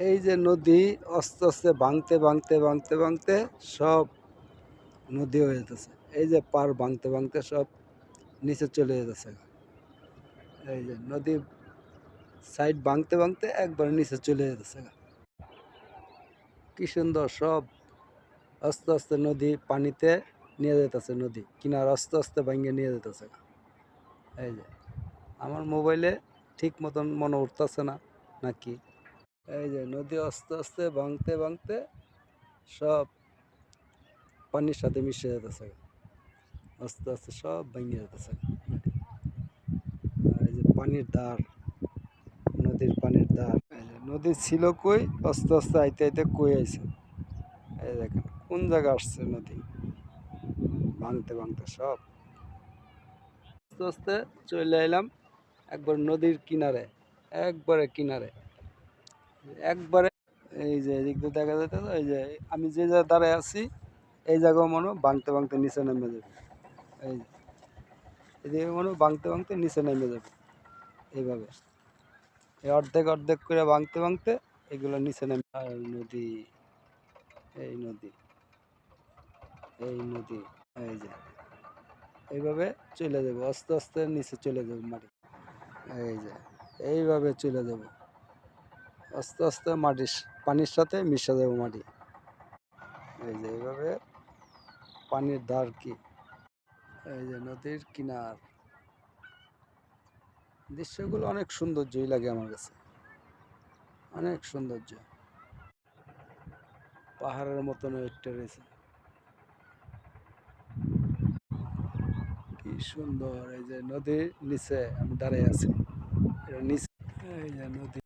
এই যে নদী আস্তে আস্তে ভাঙতে ভাঙতে ভাঙতে ভাঙতে সব নদী হয়ে যেতেছে। এই যে পার ভাঙতে ভাঙতে সব নিচে চলে যেতেছে। এই যে নদী সাইড ভাঙতে ভাঙতে একবার নিচে চলে যেতেছে। কি সুন্দর সব আস্তে আস্তে নদী পানিতে নিয়ে যেতেছে, নদী কিনার আস্তে আস্তে ভাঙিয়ে নিয়ে যেতেছে। এই যে আমার মোবাইলে ঠিক মতন মনে উঠতেছে না নাকি। এই যে নদী আস্তে আস্তে ভাঙতে ভাঙতে সব পানির সাথে মিশে যেতেছে, আস্তে আস্তে সব ভেঙে যেতেছে নদী। আর এই যে পানির ধার, নদীর পানির ধার, এই যে নদী ছিল কই, আস্তে আস্তে আইতে আইতে কই আইছে। এই দেখেন কোন জায়গা আসছে নদী ভাঙতে ভাঙতে সব আস্তে আস্তে চলে এলাম একবার নদীর কিনারে, একবারে কিনারে, একবারে। এই যে এদিক দিয়ে দেখা যেতে, এই যে আমি যে জায়গায় দাঁড়ায় আছি এই জায়গাও মনে হয় ভাঙতে ভাঙতে নিচে নেমে যাবে। এই যে এদিকে মনে হয় ভাঙতে ভাঙতে নিচে নেমে যাবে এইভাবে, এই অর্ধেক অর্ধেক করে ভাঙতে ভাঙতে এগুলো নিচে নেমে। আর নদী, এই নদী, এই নদী, এই যে এইভাবে চলে যাবো আস্তে আস্তে নিচে চলে যাবো মাটি। এই যে এইভাবে চলে যাবো আস্তে আস্তে মাটির পানির সাথে মিশে যাবো মাটি। এই যে এইভাবে পানির ধার কি, এই যে নদীর কিনার দৃশ্যগুলো অনেক সৌন্দর্যই লাগে আমার কাছে, অনেক সৌন্দর্য, পাহাড়ের মতন একটা রয়েছে। কি সুন্দর, এই যে নদীর নিচে আমি দাঁড়িয়ে আছি, নিচে এই যে নদী।